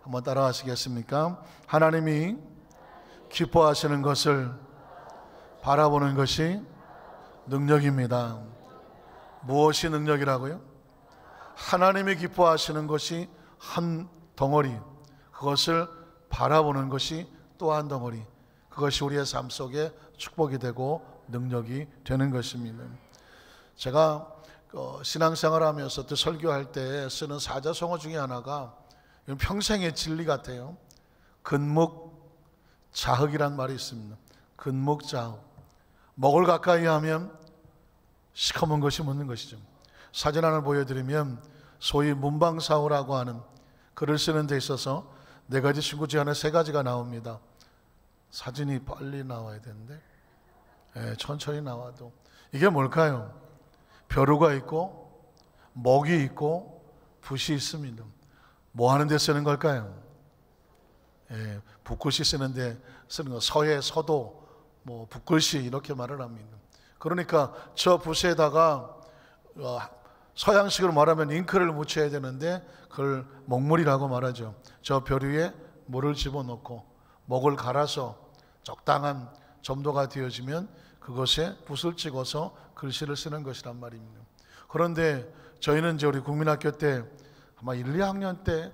한번 따라 하시겠습니까? 하나님이 기뻐하시는 것을 바라보는 것이 능력입니다. 무엇이 능력이라고요? 하나님이 기뻐하시는 것이 한 덩어리, 그것을 바라보는 것이 또 한 덩어리, 그것이 우리의 삶 속에 축복이 되고 능력이 되는 것입니다. 제가 신앙생활하면서 또 설교할 때 쓰는 사자성어 중에 하나가 평생의 진리 같아요. 근묵자흑이란 말이 있습니다. 근묵자흑. 먹을 가까이 하면 시커먼 것이 묻는 것이죠. 사진 하나 보여드리면 소위 문방사후라고 하는 글을 쓰는 데 있어서 4가지 친구 중에 하나 3가지가 나옵니다. 사진이 빨리 나와야 되는데 천천히 나와도 이게 뭘까요? 벼루가 있고 먹이 있고 붓이 있습니다. 뭐 하는 데 쓰는 걸까요? 붓글씨 쓰는데 쓰는 거, 서예, 서도, 뭐 붓글씨 이렇게 말을 합니다. 그러니까 저 붓에다가 서양식으로 말하면 잉크를 묻혀야 되는데 그걸 먹물이라고 말하죠. 저 벼루에 물을 집어넣고 먹을 갈아서 적당한 점도가 되어지면 그것에 붓을 찍어서 글씨를 쓰는 것이란 말입니다. 그런데 저희는 이제 우리 국민학교 때 아마 1, 2학년 때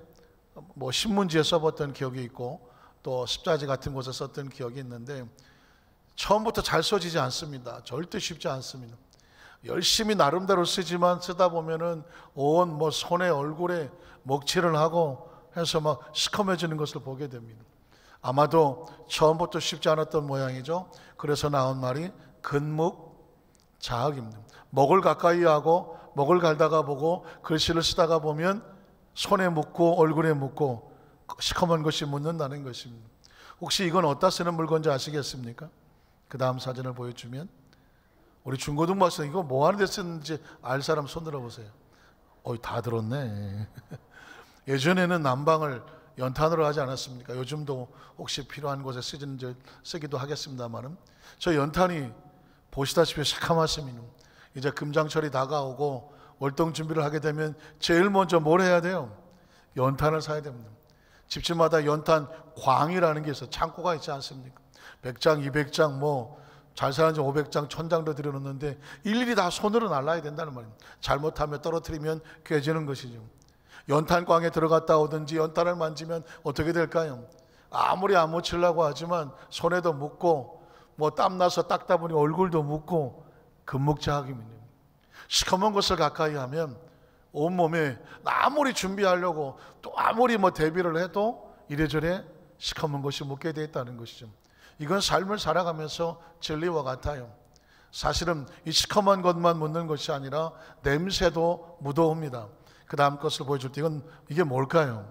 뭐 신문지에 써봤던 기억이 있고 또 십자지 같은 곳에 썼던 기억이 있는데 처음부터 잘 써지지 않습니다. 절대 쉽지 않습니다. 열심히 나름대로 쓰지만 쓰다 보면은 온 뭐 손에 얼굴에 먹칠을 하고 해서 막 시커매지는 것을 보게 됩니다. 아마도 처음부터 쉽지 않았던 모양이죠. 그래서 나온 말이 근묵자흑입니다. 먹을 가까이 하고 먹을 갈다가 보고 글씨를 쓰다가 보면 손에 묻고 얼굴에 묻고 시커먼 것이 묻는다는 것입니다. 혹시 이건 어디다 쓰는 물건인지 아시겠습니까? 그 다음 사진을 보여주면 우리 중고등부학생 이거 뭐 하는 데 쓰는지 알 사람 손 들어보세요. 다 들었네. 예전에는 난방을 연탄으로 하지 않았습니까? 요즘도 혹시 필요한 곳에 쓰기도 하겠습니다만은 저 연탄이 보시다시피 새카맣습니다. 이제 금장철이 다가오고 월동 준비를 하게 되면 제일 먼저 뭘 해야 돼요? 연탄을 사야 됩니다. 집집마다 연탄 광이라는 게 있어요. 창고가 있지 않습니까? 100장, 200장, 뭐 잘 사는 지 500장, 1000장도 들여놓는데 일일이 다 손으로 날라야 된다는 말입니다. 잘못하면 떨어뜨리면 깨지는 것이죠. 연탄광에 들어갔다 오든지 연탄을 만지면 어떻게 될까요? 아무리 안 묻히려고 하지만 손에도 묻고 뭐 땀나서 닦다 보니 얼굴도 묻고 근묵자흑입니다. 시커먼 것을 가까이 하면 온몸에 아무리 준비하려고 또 아무리 뭐 대비를 해도 이래저래 시커먼 것이 묻게 되어 있다는 것이죠. 이건 삶을 살아가면서 진리와 같아요. 사실은 이 시커먼 것만 묻는 것이 아니라 냄새도 묻어옵니다. 그 다음 것을 보여줄 때 이게 뭘까요?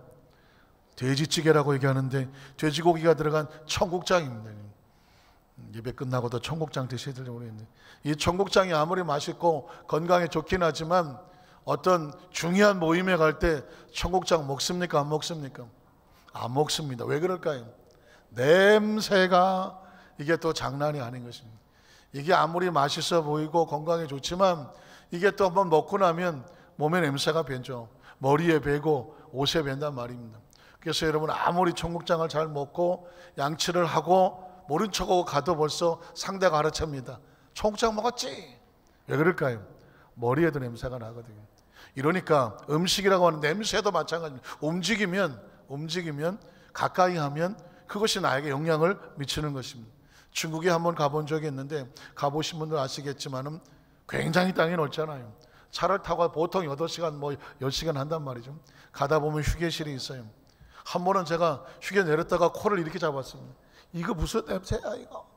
돼지찌개라고 얘기하는데 돼지고기가 들어간 청국장입니다. 예배 끝나고도 청국장 드셔야 될지 모르겠는데 이 청국장이 아무리 맛있고 건강에 좋긴 하지만 어떤 중요한 모임에 갈 때 청국장 먹습니까? 안 먹습니까? 안 먹습니다. 왜 그럴까요? 냄새가 이게 또 장난이 아닌 것입니다. 이게 아무리 맛있어 보이고 건강에 좋지만 이게 또 한번 먹고 나면 몸에 냄새가 배죠. 머리에 배고 옷에 밴단 말입니다. 그래서 여러분 아무리 청국장을 잘 먹고 양치를 하고 모른 척하고 가도 벌써 상대가 알아챕니다. 청국장 먹었지? 왜 그럴까요? 머리에도 냄새가 나거든요. 이러니까 음식이라고 하는 냄새도 마찬가지입니다. 움직이면 가까이 하면 그것이 나에게 영향을 미치는 것입니다. 중국에 한번 가본 적이 있는데 가보신 분들 아시겠지만은 굉장히 땅이 넓잖아요. 차를 타고 보통 8시간 뭐 10시간 한단 말이죠. 가다 보면 휴게실이 있어요. 한 번은 제가 휴게 내렸다가 코를 이렇게 잡았습니다. 이거 무슨 냄새야 이거?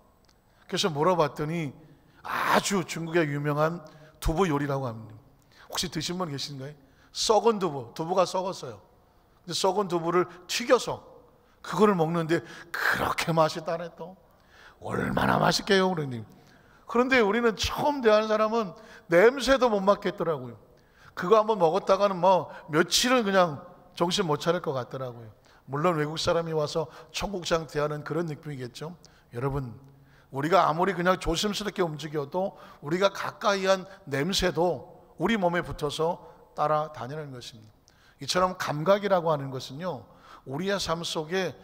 그래서 물어봤더니 아주 중국의 유명한 두부 요리라고 합니다. 혹시 드신 분 계신가요? 썩은 두부가 썩었어요. 근데 썩은 두부를 튀겨서 그거를 먹는데 그렇게 맛있다네. 또 얼마나 맛있게요 그러니. 그런데 우리는 처음 대하는 사람은 냄새도 못 맡겠더라고요. 그거 한번 먹었다가는 뭐 며칠은 그냥 정신 못 차릴 것 같더라고요. 물론 외국 사람이 와서 청국장 대하는 그런 느낌이겠죠. 여러분 우리가 아무리 그냥 조심스럽게 움직여도 우리가 가까이 한 냄새도 우리 몸에 붙어서 따라다니는 것입니다. 이처럼 감각이라고 하는 것은요 우리의 삶 속에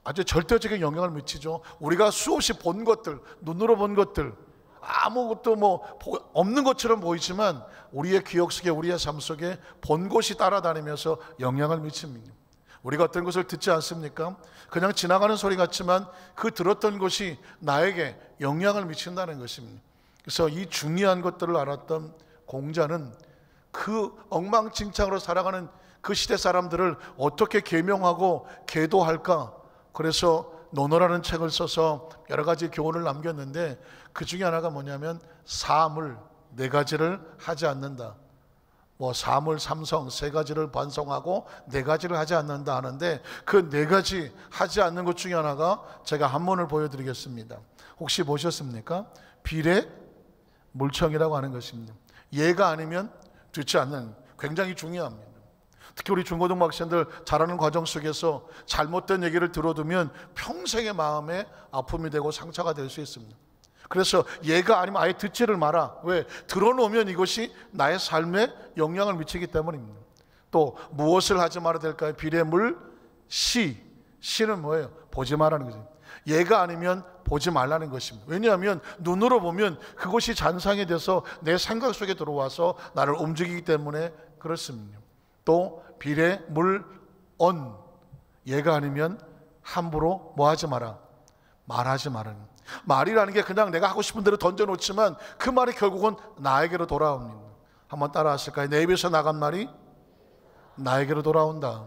아주 절대적인 영향을 미치죠. 우리가 수없이 본 것들, 눈으로 본 것들, 아무것도 없는 것처럼 보이지만 우리의 기억 속에, 우리의 삶 속에 본 것이 따라다니면서 영향을 미칩니다. 우리가 어떤 것을 듣지 않습니까? 그냥 지나가는 소리 같지만 그 들었던 것이 나에게 영향을 미친다는 것입니다. 그래서 이 중요한 것들을 알았던 공자는 그 엉망진창으로 살아가는 그 시대 사람들을 어떻게 계명하고 계도할까? 그래서 논어라는 책을 써서 여러 가지 교훈을 남겼는데 그 중에 하나가 뭐냐면 사물 4가지를 하지 않는다. 사물, 삼성 3가지를 반성하고 4가지를 하지 않는다 하는데 그 4가지 하지 않는 것 중에 하나가 제가 한문을 보여드리겠습니다. 혹시 보셨습니까? 비례 물청이라고 하는 것입니다. 얘가 아니면 듣지 않는, 굉장히 중요합니다. 특히 우리 중고등부 학생들 자라는 과정 속에서 잘못된 얘기를 들어두면 평생의 마음에 아픔이 되고 상처가 될 수 있습니다. 그래서 얘가 아니면 아예 듣지를 마라. 왜? 들어놓으면 이것이 나의 삶에 영향을 미치기 때문입니다. 또 무엇을 하지 말아야 될까요? 비례물 시. 시는 뭐예요? 보지 말라는 거죠. 얘가 아니면 보지 말라는 것입니다. 왜냐하면 눈으로 보면 그것이 잔상이 돼서 내 생각 속에 들어와서 나를 움직이기 때문에 그렇습니다. 또 비례물 언. 얘가 아니면 함부로 하지 마라. 말하지 마라. 말이라는 게 그냥 내가 하고 싶은 대로 던져놓지만 그 말이 결국은 나에게로 돌아옵니다. 한번 따라 하실까요? 내 입에서 나간 말이 나에게로 돌아온다.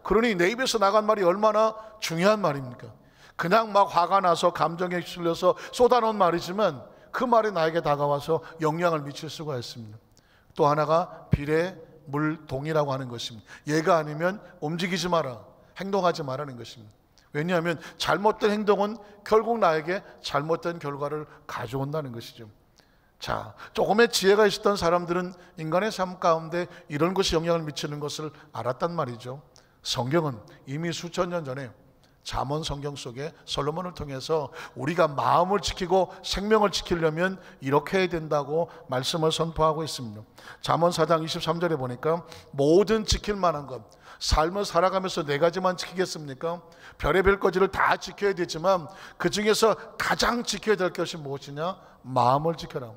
그러니 내 입에서 나간 말이 얼마나 중요한 말입니까? 그냥 막 화가 나서 감정에 휩쓸려서 쏟아놓은 말이지만 그 말이 나에게 다가와서 영향을 미칠 수가 있습니다. 또 하나가 비례물동이라고 하는 것입니다. 얘가 아니면 움직이지 마라, 행동하지 말라는 것입니다. 왜냐하면 잘못된 행동은 결국 나에게 잘못된 결과를 가져온다는 것이죠. 자, 조금의 지혜가 있었던 사람들은 인간의 삶 가운데 이런 것이 영향을 미치는 것을 알았단 말이죠. 성경은 이미 수천 년 전에 잠언 성경 속에 솔로몬을 통해서 우리가 마음을 지키고 생명을 지키려면 이렇게 해야 된다고 말씀을 선포하고 있습니다. 잠언 4장 23절에 보니까 모든 지킬 만한 것, 삶을 살아가면서 4가지만 지키겠습니까? 별의별 것들을 다 지켜야 되지만 그 중에서 가장 지켜야 될 것이 무엇이냐? 마음을 지켜라.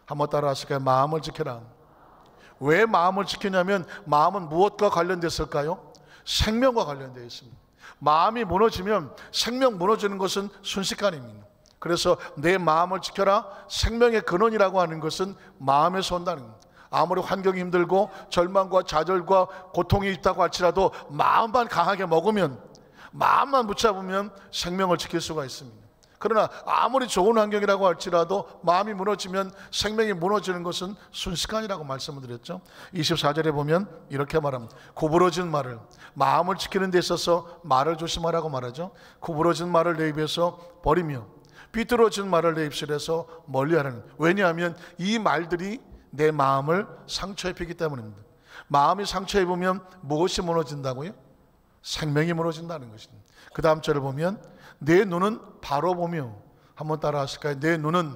한번 따라 하실까요? 마음을 지켜라. 왜 마음을 지키냐면 마음은 무엇과 관련됐을까요? 생명과 관련되어 있습니다. 마음이 무너지면 생명 무너지는 것은 순식간입니다. 그래서 내 마음을 지켜라. 생명의 근원이라고 하는 것은 마음에서 온다는 겁니다. 아무리 환경이 힘들고 절망과 좌절과 고통이 있다고 할지라도 마음만 강하게 먹으면, 마음만 붙잡으면 생명을 지킬 수가 있습니다. 그러나 아무리 좋은 환경이라고 할지라도 마음이 무너지면 생명이 무너지는 것은 순식간이라고 말씀을 드렸죠. 24절에 보면 이렇게 말합니다. 구부러진 말을, 마음을 지키는 데 있어서 말을 조심하라고 말하죠. 구부러진 말을 내 입에서 버리며 삐뚤어진 말을 내 입술에서 멀리하라는. 왜냐하면 이 말들이 내 마음을 상처 입히기 때문입니다. 마음이 상처 입으면 무엇이 무너진다고요? 생명이 무너진다는 것입니다. 그 다음 절을 보면 내 눈은 바로 보며, 한번 따라 하실까요? 내 눈은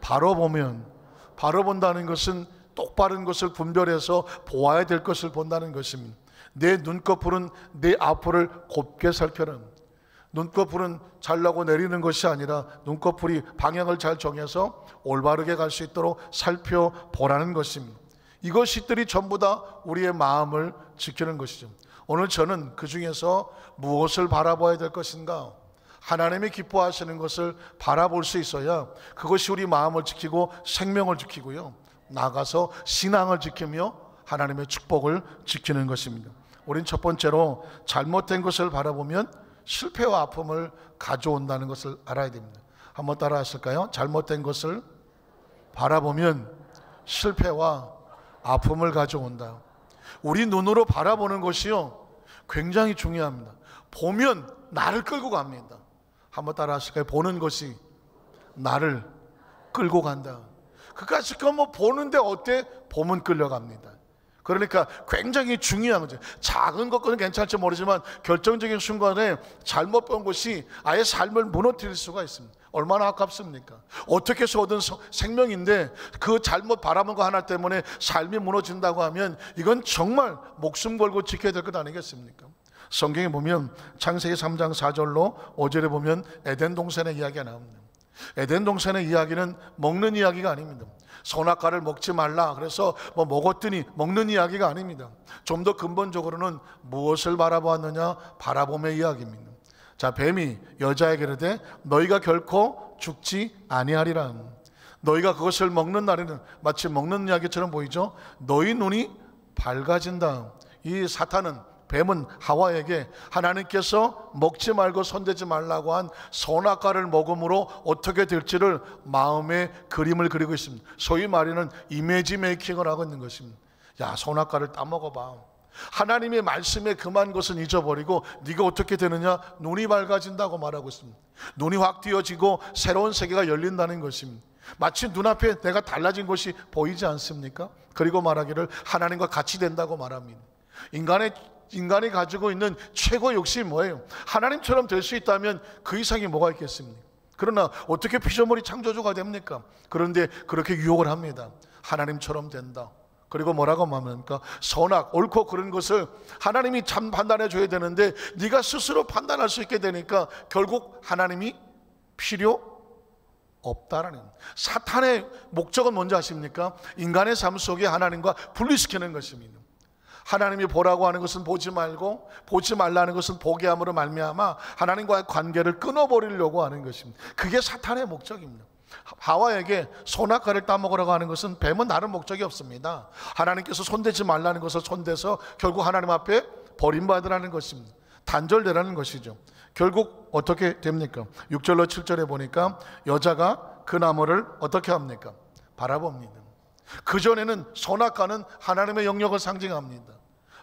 바로 보면, 바로 본다는 것은 똑바른 것을 분별해서 보아야 될 것을 본다는 것입니다. 내 눈꺼풀은 내 앞을 곱게 살펴라. 눈꺼풀은 잘라고 내리는 것이 아니라 눈꺼풀이 방향을 잘 정해서 올바르게 갈 수 있도록 살펴보라는 것입니다. 이것들이 전부 다 우리의 마음을 지키는 것이죠. 오늘 저는 그 중에서 무엇을 바라봐야 될 것인가? 하나님이 기뻐하시는 것을 바라볼 수 있어야 그것이 우리 마음을 지키고 생명을 지키고요, 나아가서 신앙을 지키며 하나님의 축복을 지키는 것입니다. 우린 첫 번째로 잘못된 것을 바라보면 실패와 아픔을 가져온다는 것을 알아야 됩니다. 한번 따라 하실까요? 잘못된 것을 바라보면 실패와 아픔을 가져온다. 우리 눈으로 바라보는 것이요, 굉장히 중요합니다. 보면 나를 끌고 갑니다. 한번 따라 하실까요? 보는 것이 나를 끌고 간다. 그까짓 거 보는데 어때? 보면 끌려갑니다. 그러니까 굉장히 중요한 거죠. 작은 것은 괜찮지 모르지만 결정적인 순간에 잘못 본 것이 아예 삶을 무너뜨릴 수가 있습니다. 얼마나 아깝습니까? 어떻게 해서 얻은 생명인데 그 잘못 바라본 거 하나 때문에 삶이 무너진다고 하면 이건 정말 목숨 걸고 지켜야 될 것 아니겠습니까? 성경에 보면 창세기 3장 4절로 5절에 보면 에덴 동산의 이야기가 나옵니다. 에덴 동산의 이야기는 먹는 이야기가 아닙니다. 선악과를 먹지 말라 그래서 뭐 먹었더니 먹는 이야기가 아닙니다. 좀 더 근본적으로는 무엇을 바라보았느냐, 바라봄의 이야기입니다. 자, 뱀이 여자에게 이르되 너희가 결코 죽지 아니하리라. 너희가 그것을 먹는 날에는, 마치 먹는 이야기처럼 보이죠? 너희 눈이 밝아진다. 이 사탄은, 뱀은 하와에게 하나님께서 먹지 말고 손대지 말라고 한 선악과를 먹음으로 어떻게 될지를 마음의 그림을 그리고 있습니다. 소위 말하는 이미지 메이킹을 하고 있는 것입니다. 야, 선악과를 따먹어봐. 하나님의 말씀에 금한 것은 잊어버리고 네가 어떻게 되느냐? 눈이 밝아진다고 말하고 있습니다. 눈이 확 띄어지고 새로운 세계가 열린다는 것입니다. 마치 눈앞에 내가 달라진 것이 보이지 않습니까? 그리고 말하기를 하나님과 같이 된다고 말합니다. 인간이 가지고 있는 최고의 욕심이 뭐예요? 하나님처럼 될 수 있다면 그 이상이 뭐가 있겠습니까? 그러나 어떻게 피조물이 창조주가 됩니까? 그런데 그렇게 유혹을 합니다. 하나님처럼 된다. 그리고 뭐라고 말합니까? 선악, 옳고 그런 것을 하나님이 참 판단해 줘야 되는데 네가 스스로 판단할 수 있게 되니까 결국 하나님이 필요 없다라는, 사탄의 목적은 뭔지 아십니까? 인간의 삶 속에 하나님과 분리시키는 것입니다. 하나님이 보라고 하는 것은 보지 말고 보지 말라는 것은 보게 함으로 말미암아 하나님과의 관계를 끊어버리려고 하는 것입니다. 그게 사탄의 목적입니다. 하와에게 선악과를 따먹으라고 하는 것은 뱀은 다른 목적이 없습니다. 하나님께서 손대지 말라는 것을 손대서 결국 하나님 앞에 버림받으라는 것입니다. 단절되라는 것이죠. 결국 어떻게 됩니까? 6절로 7절에 보니까 여자가 그 나무를 어떻게 합니까? 바라봅니다. 그전에는 선악과는 하나님의 영역을 상징합니다.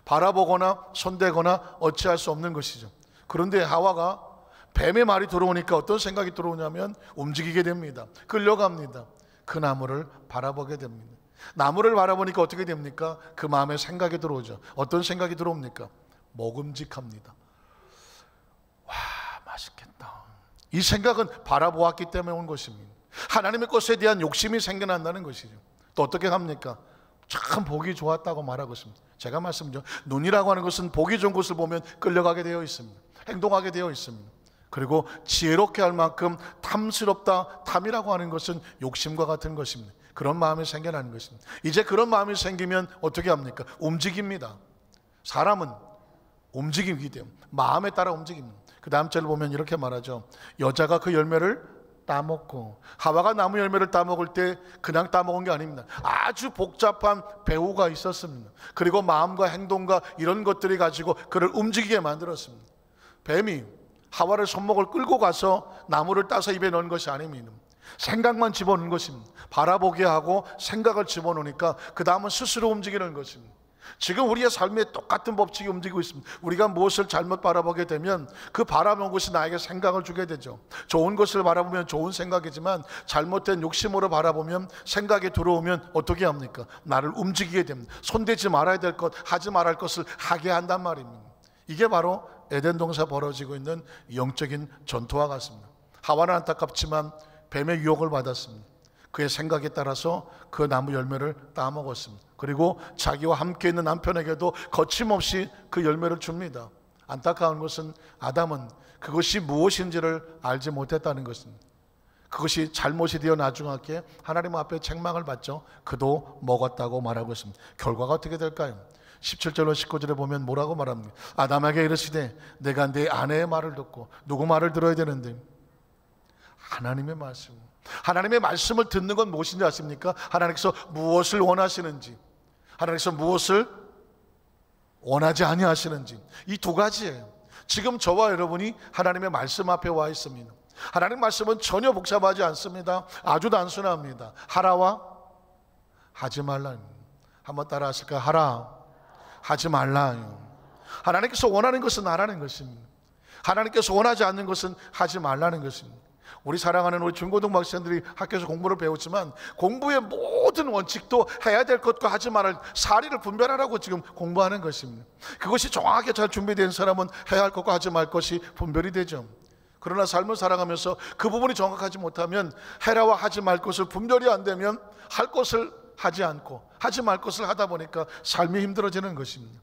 바라보거나 손대거나 어찌할 수 없는 것이죠. 그런데 하와가 뱀의 말이 들어오니까 어떤 생각이 들어오냐면 움직이게 됩니다. 끌려갑니다. 그 나무를 바라보게 됩니다. 나무를 바라보니까 어떻게 됩니까? 그 마음에 생각이 들어오죠. 어떤 생각이 들어옵니까? 먹음직합니다. 와, 맛있겠다. 이 생각은 바라보았기 때문에 온 것입니다. 하나님의 것에 대한 욕심이 생겨난다는 것이죠. 또 어떻게 합니까? 참 보기 좋았다고 말하고 있습니다. 제가 말씀드렸죠. 눈이라고 하는 것은 보기 좋은 것을 보면 끌려가게 되어 있습니다. 행동하게 되어 있습니다. 그리고 지혜롭게 할 만큼 탐스럽다, 탐이라고 하는 것은 욕심과 같은 것입니다. 그런 마음이 생겨나는 것입니다. 이제 그런 마음이 생기면 어떻게 합니까? 움직입니다. 사람은 움직이기 때문에 마음에 따라 움직입니다. 그 다음 절을 보면 이렇게 말하죠. 여자가 그 열매를 따먹고, 하와가 나무 열매를 따먹을 때 그냥 따먹은 게 아닙니다. 아주 복잡한 배후가 있었습니다. 그리고 마음과 행동과 이런 것들이 가지고 그를 움직이게 만들었습니다. 뱀이 하와를 손목을 끌고 가서 나무를 따서 입에 넣은 것이 아닙니다. 생각만 집어넣은 것입니다. 바라보게 하고 생각을 집어넣으니까 그 다음은 스스로 움직이는 것입니다. 지금 우리의 삶에 똑같은 법칙이 움직이고 있습니다. 우리가 무엇을 잘못 바라보게 되면 그 바라본 것이 나에게 생각을 주게 되죠. 좋은 것을 바라보면 좋은 생각이지만 잘못된 욕심으로 바라보면 생각이 들어오면 어떻게 합니까? 나를 움직이게 됩니다. 손대지 말아야 될 것, 하지 말아야 할 것을 하게 한단 말입니다. 이게 바로 에덴 동산에 벌어지고 있는 영적인 전투와 같습니다. 하와는 안타깝지만 뱀의 유혹을 받았습니다. 그의 생각에 따라서 그 나무 열매를 따먹었습니다. 그리고 자기와 함께 있는 남편에게도 거침없이 그 열매를 줍니다. 안타까운 것은 아담은 그것이 무엇인지를 알지 못했다는 것입니다. 그것이 잘못이 되어 나중에 하나님 앞에 책망을 받죠. 그도 먹었다고 말하고 있습니다. 결과가 어떻게 될까요? 17절로 19절에 보면 뭐라고 말합니까? 아담에게 이르시되 내가 내 아내의 말을 듣고, 누구 말을 들어야 되는데? 하나님의 말씀. 하나님의 말씀을 듣는 건 무엇인지 아십니까? 하나님께서 무엇을 원하시는지, 하나님께서 무엇을 원하지 아니하시는지, 이 두 가지예요. 지금 저와 여러분이 하나님의 말씀 앞에 와 있습니다. 하나님 말씀은 전혀 복잡하지 않습니다. 아주 단순합니다. 하라와 하지 말라. 한번 따라 하실까요? 하라, 하지 말라요. 하나님께서 원하는 것은 하라는 것입니다. 하나님께서 원하지 않는 것은 하지 말라는 것입니다. 우리 사랑하는 우리 중고등 학생들이 학교에서 공부를 배우지만 공부의 모든 원칙도 해야 될 것과 하지 말할 사리를 분별하라고 지금 공부하는 것입니다. 그것이 정확하게 잘 준비된 사람은 해야 할 것과 하지 말 것이 분별이 되죠. 그러나 삶을 살아가면서 그 부분이 정확하지 못하면 해라와 하지 말 것을 분별이 안 되면 할 것을 하지 않고 하지 말 것을 하다 보니까 삶이 힘들어지는 것입니다.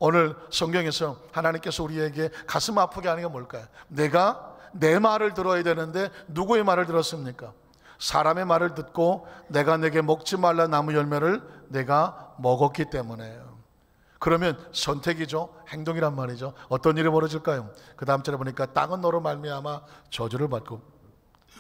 오늘 성경에서 하나님께서 우리에게 가슴 아프게 하는 게 뭘까요? 내가 내 말을 들어야 되는데 누구의 말을 들었습니까? 사람의 말을 듣고 내가 내게 먹지 말라 나무 열매를 내가 먹었기 때문에요. 그러면 선택이죠. 행동이란 말이죠. 어떤 일이 벌어질까요? 그 다음 절에 보니까 땅은 너로 말미암아 저주를 받고,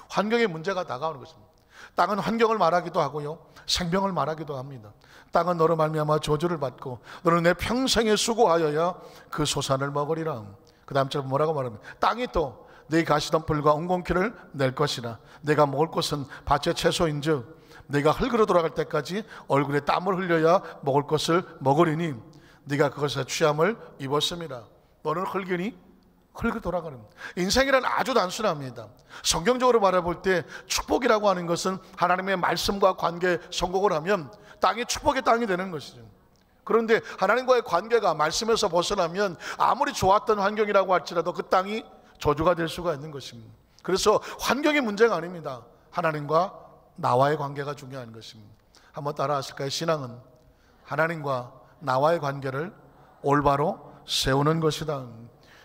환경의 문제가 다가오는 것입니다. 땅은 환경을 말하기도 하고요, 생명을 말하기도 합니다. 땅은 너로 말미암아 저주를 받고 너는 내 평생에 수고하여야 그 소산을 먹으리라. 그 다음 절에 뭐라고 말합니까? 땅이 또 네 가시덤불과 웅곤키를 낼 것이라. 내가 먹을 것은 밭의 채소인즉 네가 흙으로 돌아갈 때까지 얼굴에 땀을 흘려야 먹을 것을 먹으리니 네가 그것에 취함을 입었음이라. 너는 흙이니 흙으로 돌아가는. 인생이란 아주 단순합니다. 성경적으로 바라볼 때 축복이라고 하는 것은 하나님의 말씀과 관계에 성공을 하면 땅이 축복의 땅이 되는 것이죠. 그런데 하나님과의 관계가 말씀에서 벗어나면 아무리 좋았던 환경이라고 할지라도 그 땅이 저주가 될 수가 있는 것입니다. 그래서 환경이 문제가 아닙니다. 하나님과 나와의 관계가 중요한 것입니다. 한번 따라 하실까요? 신앙은 하나님과 나와의 관계를 올바로 세우는 것이다.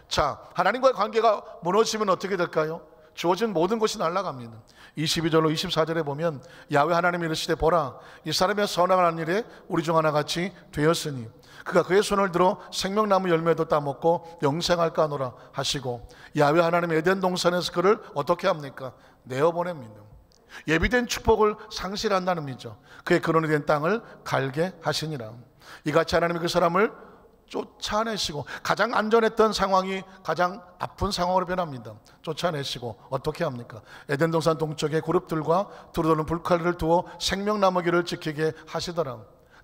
자, 하나님과의 관계가 무너지면 어떻게 될까요? 주어진 모든 것이 날아갑니다. 22절로 24절에 보면 야훼 하나님이 이르시되 보라, 이 사람의 선악한 일에 우리 중 하나같이 되었으니 그가 그의 손을 들어 생명나무 열매도 따먹고 영생할까 하노라 하시고, 야훼 하나님이 에덴 동산에서 그를 어떻게 합니까? 내어보냅니다. 예비된 축복을 상실한다는 의미죠. 그의 근원이 된 땅을 갈게 하시니라. 이같이 하나님이 그 사람을 쫓아내시고, 가장 안전했던 상황이 가장 아픈 상황으로 변합니다. 쫓아내시고 어떻게 합니까? 에덴 동산 동쪽에 그룹들과 두루도는 불칼을 두어 생명나무기를 지키게 하시더라.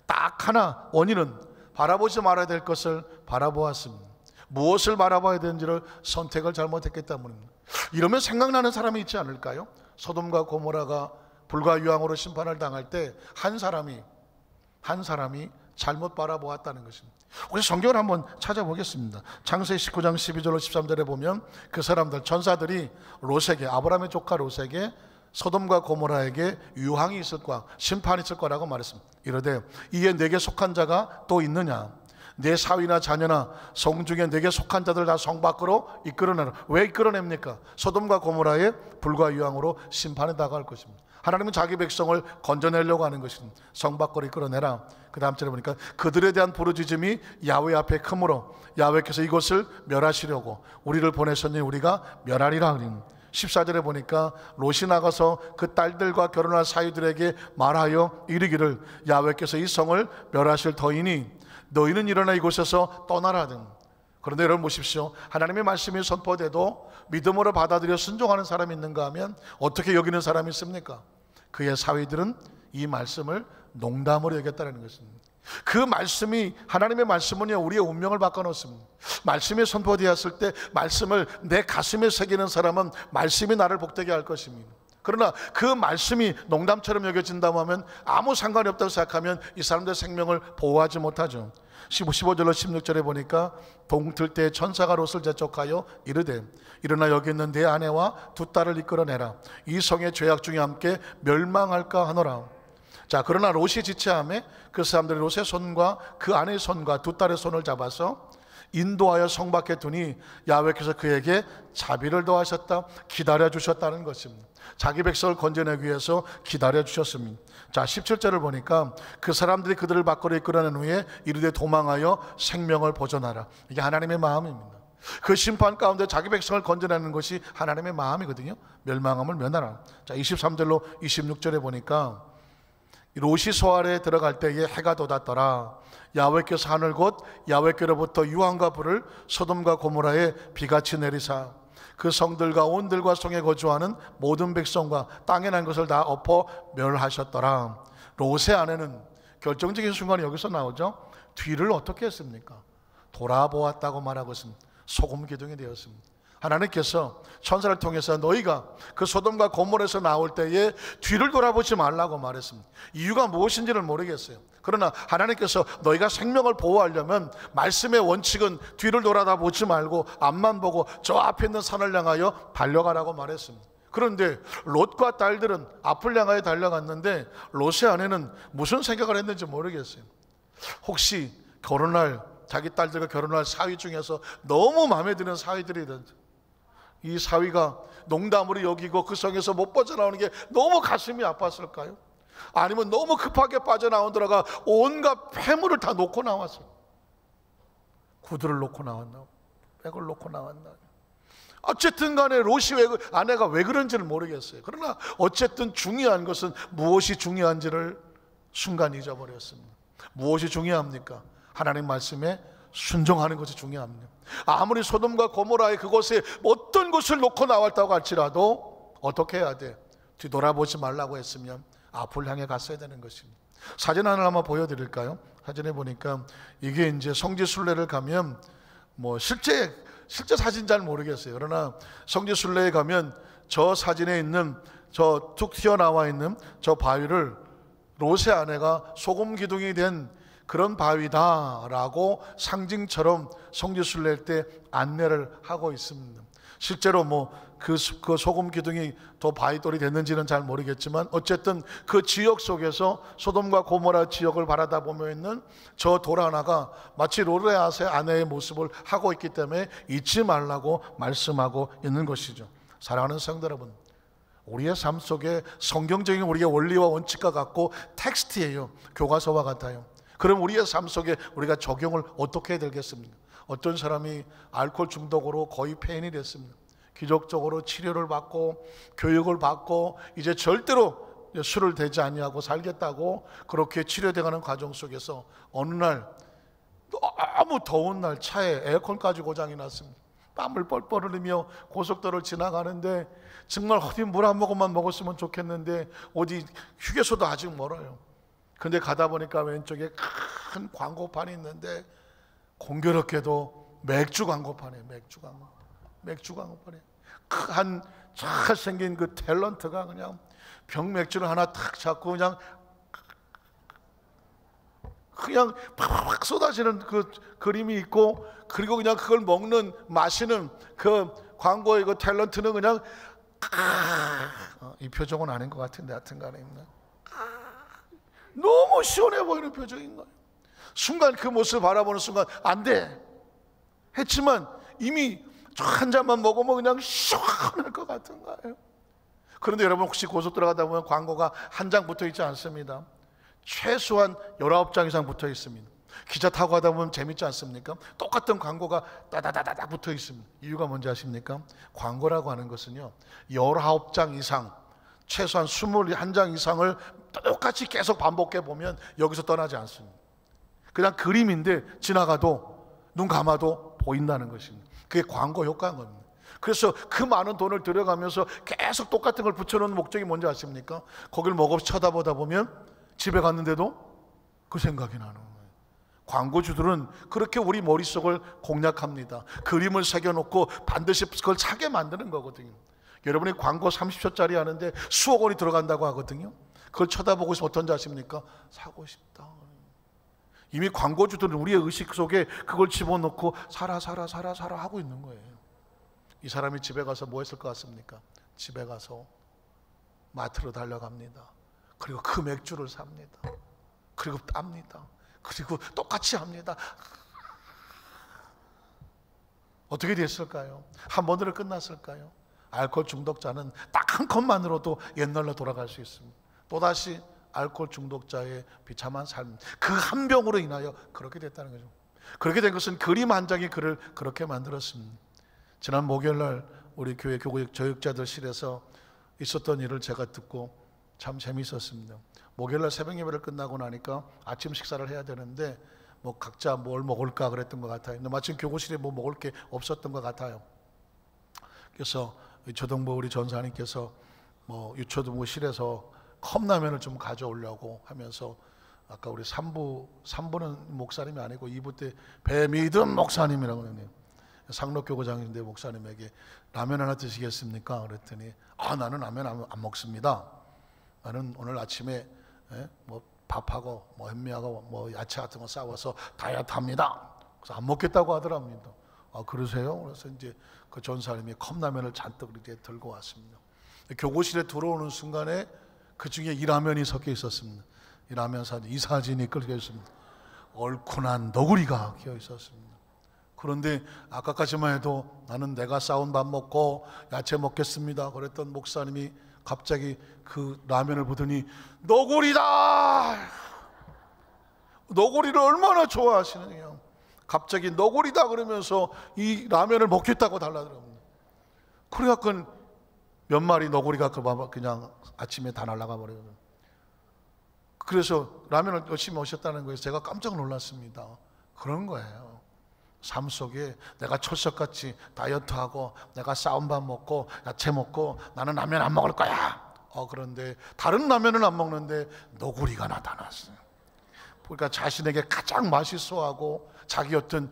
딱 하나, 원인은 바라보지 말아야 될 것을 바라보았습니다. 무엇을 바라봐야 되는지를 선택을 잘못했기 때문입니다. 이러면 생각나는 사람이 있지 않을까요? 소돔과 고모라가 불과 유황으로 심판을 당할 때 한 사람이 잘못 바라보았다는 것입니다. 우리 성경을 한번 찾아보겠습니다. 창세기 19장 12절로 13절에 보면 그 사람들, 전사들이 롯에게, 아브라함의 조카 롯에게 소돔과 고모라에게 유황이 있을 거야, 심판이 있을 거라고 말했습니다. 이르되 이에 내게 속한 자가 또 있느냐? 내 사위나 자녀나 성 중에 내게 속한 자들 다 성 밖으로 이끌어내라. 왜 이끌어냅니까? 소돔과 고모라의 불과 유황으로 심판이 다가올 것입니다. 하나님은 자기 백성을 건져내려고 하는 것입니다. 성 밖으로 이끌어내라. 그 다음 절에 보니까 그들에 대한 부르짖음이 야훼 앞에 크므로 야훼께서 이곳을 멸하시려고 우리를 보내셨니 우리가 멸하리라 하니. 14절에 보니까 롯이 나가서 그 딸들과 결혼할 사위들에게 말하여 이르기를 야훼께서 이 성을 멸하실 터이니 너희는 일어나 이곳에서 떠나라 등. 그런데 여러분 보십시오. 하나님의 말씀이 선포돼도 믿음으로 받아들여 순종하는 사람이 있는가 하면 어떻게 여기는 사람이 있습니까? 그의 사위들은 이 말씀을 농담으로 여겼다는 것입니다. 그 말씀이, 하나님의 말씀은요, 우리의 운명을 바꿔놓습니다. 말씀이 선포되었을 때 말씀을 내 가슴에 새기는 사람은 말씀이 나를 복되게 할 것입니다. 그러나 그 말씀이 농담처럼 여겨진다고 하면, 아무 상관이 없다고 생각하면 이 사람들의 생명을 보호하지 못하죠. 15절로 16절에 보니까 동틀 때 천사가 롯을 재촉하여 이르되 일어나 여기 있는 내 아내와 두 딸을 이끌어내라. 이 성의 죄악 중에 함께 멸망할까 하노라. 자, 그러나 롯이 지체함에 그 사람들이 롯의 손과 그 아내의 손과 두 딸의 손을 잡아서 인도하여 성 밖에 두니 야훼께서 그에게 자비를 더하셨다, 기다려 주셨다는 것입니다. 자기 백성을 건져내기 위해서 기다려 주셨습니다. 자, 17절을 보니까 그 사람들이 그들을 밖으로 이끌어낸 후에 이르되 도망하여 생명을 보존하라. 이게 하나님의 마음입니다. 그 심판 가운데 자기 백성을 건져내는 것이 하나님의 마음이거든요. 멸망함을 면하라. 자, 23절로 26절에 보니까 롯이 소알에 들어갈 때에 해가 돋았더라. 야훼께서 하늘 곧 야훼께로부터 유황과 불을 소돔과 고모라에 비같이 내리사 그 성들과 온들과 성에 거주하는 모든 백성과 땅에 난 것을 다 엎어 멸하셨더라. 롯의 아내는 결정적인 순간이 여기서 나오죠. 뒤를 어떻게 했습니까? 돌아보았다고 말하고 있습니다. 소금 기둥이 되었습니다. 하나님께서 천사를 통해서 너희가 그 소돔과 고모라에서 나올 때에 뒤를 돌아보지 말라고 말했습니다. 이유가 무엇인지를 모르겠어요. 그러나 하나님께서 너희가 생명을 보호하려면 말씀의 원칙은 뒤를 돌아다보지 말고 앞만 보고 저 앞에 있는 산을 향하여 달려가라고 말했습니다. 그런데 롯과 딸들은 앞을 향하여 달려갔는데 롯의 아내는 무슨 생각을 했는지 모르겠어요. 혹시 결혼할 자기 딸들과 결혼할 사위 중에서 너무 마음에 드는 사위들이 이 사위가 농담으로 여기고 그 성에서 못 빠져나오는 게 너무 가슴이 아팠을까요? 아니면 너무 급하게 빠져나오더라가 온갖 폐물을 다 놓고 나왔어요. 구두를 놓고 나왔나, 백을 놓고 나왔나. 어쨌든 간에 롯이 아내가 왜 그런지를 모르겠어요. 그러나 어쨌든 중요한 것은 무엇이 중요한지를 순간 잊어버렸습니다. 무엇이 중요합니까? 하나님 말씀에 순종하는 것이 중요합니다. 아무리 소돔과 고모라의 그곳에 어떤 것을 놓고 나왔다고 할지라도 어떻게 해야 돼? 뒤돌아보지 말라고 했으면 앞을 향해 갔어야 되는 것입니다. 사진 하나 한번 보여드릴까요? 사진에 보니까 이게 이제 성지순례를 가면 뭐 실제 사진 잘 모르겠어요. 그러나 성지순례에 가면 저 사진에 있는 저 툭 튀어나와 있는 저 바위를 롯의 아내가 소금 기둥이 된 그런 바위다라고 상징처럼 성지순례 때 안내를 하고 있습니다. 실제로 그 소금 기둥이 더 바위돌이 됐는지는 잘 모르겠지만 어쨌든 그 지역 속에서 소돔과 고모라 지역을 바라다 보며 있는 저 돌 하나가 마치 롯의 아내의 모습을 하고 있기 때문에 잊지 말라고 말씀하고 있는 것이죠. 사랑하는 성도 여러분, 우리의 삶 속에 성경적인 우리의 원리와 원칙과 같고 텍스트예요. 교과서와 같아요. 그럼 우리의 삶 속에 우리가 적용을 어떻게 해야 되겠습니까? 어떤 사람이 알코올 중독으로 거의 폐인이 됐습니다. 기적적으로 치료를 받고 교육을 받고 이제 절대로 술을 대지 아니하고 살겠다고 그렇게 치료되어가는 과정 속에서 어느 날 너무 더운 날 차에 에어컨까지 고장이 났습니다. 땀을 뻘뻘 흘리며 고속도로를 지나가는데 정말 어디 물 한 모금만 먹었으면 좋겠는데 어디 휴게소도 아직 멀어요. 근데 가다 보니까 왼쪽에 큰 광고판이 있는데 공교롭게도 맥주 광고판이에요. 맥주 광고판에 한 잘생긴 그 탤런트가 그냥 병맥주를 하나 탁 잡고 그냥 팍팍 쏟아지는 그 그림이 있고, 그리고 그냥 그걸 마시는 그 광고의 그 탤런트는 그냥 이 표정은 아닌 것 같은데 하여튼간에 너무 시원해 보이는 표정인 거예요. 순간 그 모습을 바라보는 순간 안 돼 했지만 이미 한 잔만 먹으면 그냥 시원할 것 같은 거예요. 그런데 여러분 혹시 고속도로 가다 보면 광고가 한 장 붙어 있지 않습니다. 최소한 19장 이상 붙어 있습니다. 기차 타고 가다 보면 재밌지 않습니까? 똑같은 광고가 따다다다닥 붙어 있습니다. 이유가 뭔지 아십니까? 광고라고 하는 것은요 19장 이상, 최소한 21장 이상을 똑같이 계속 반복해 보면 여기서 떠나지 않습니다. 그냥 그림인데 지나가도 눈 감아도 보인다는 것입니다. 그게 광고 효과인 겁니다. 그래서 그 많은 돈을 들여가면서 계속 똑같은 걸 붙여놓는 목적이 뭔지 아십니까? 거기를 먹어서 쳐다보다 보면 집에 갔는데도 그 생각이 나는 거예요. 광고주들은 그렇게 우리 머릿속을 공략합니다. 그림을 새겨놓고 반드시 그걸 사게 만드는 거거든요. 여러분이 광고 30초짜리 하는데 수억 원이 들어간다고 하거든요. 그걸 쳐다보고 있으면 어떤지 아십니까? 사고 싶다. 이미 광고주들은 우리의 의식 속에 그걸 집어넣고 사라 하고 있는 거예요. 이 사람이 집에 가서 뭐 했을 것 같습니까? 집에 가서 마트로 달려갑니다. 그리고 그 맥주를 삽니다. 그리고 땁니다. 그리고 똑같이 합니다. 어떻게 됐을까요? 한 번으로 끝났을까요? 알코올 중독자는 딱 한 컵만으로도 옛날로 돌아갈 수 있습니다. 또다시 알코올 중독자의 비참한 삶, 그 한 병으로 인하여 그렇게 됐다는 거죠. 그렇게 된 것은 그림 한 장이 그를 그렇게 만들었습니다. 지난 목요일날 우리 교회 교육자들실에서 있었던 일을 제가 듣고 참 재미있었습니다. 목요일날 새벽 예배를 끝나고 나니까 아침 식사를 해야 되는데 각자 뭘 먹을까 그랬던 것 같아요. 근데 마침 교구실에 먹을 게 없었던 것 같아요. 그래서 초등부 우리 전사님께서 유초등부실에서 컵라면을 좀 가져오려고 하면서 아까 우리 3부는 목사님이 아니고 2부 때 배미든 목사님이라고 하네요. 상록교구장인데 목사님에게 라면 하나 드시겠습니까? 그랬더니 나는 라면 안 먹습니다. 나는 오늘 아침에 밥하고 현미하고 야채 같은 거 싸워서 다이어트 합니다. 그래서 안 먹겠다고 하더랍니다. 그러세요? 그래서 이제 그 전사님이 컵라면을 잔뜩 이렇게 들고 왔습니다. 교구실에 들어오는 순간에 그 중에 이 라면이 섞여 있었습니다. 이 라면 사진, 이 사진이 끌려 있습니다. 얼큰한 너구리가 끼어 있었습니다. 그런데 아까까지만 해도 나는 내가 싸운 밥 먹고 야채 먹겠습니다 그랬던 목사님이 갑자기 그 라면을 보더니 너구리다! 너구리를 얼마나 좋아하시느냐. 갑자기 너구리다 그러면서 이 라면을 먹겠다고 달라들었습니다. 그래갖고 몇 마리 너구리가 그냥 아침에 다 날아가 버려요. 그래서 라면을 열심히 먹으셨다는 거에서 제가 깜짝 놀랐습니다. 그런 거예요. 삶 속에 내가 철석같이 다이어트하고 내가 싸운 밥 먹고 야채 먹고 나는 라면 안 먹을 거야. 그런데 다른 라면은 안 먹는데 너구리가 나타났어요. 그러니까 자신에게 가장 맛있어하고 자기 어떤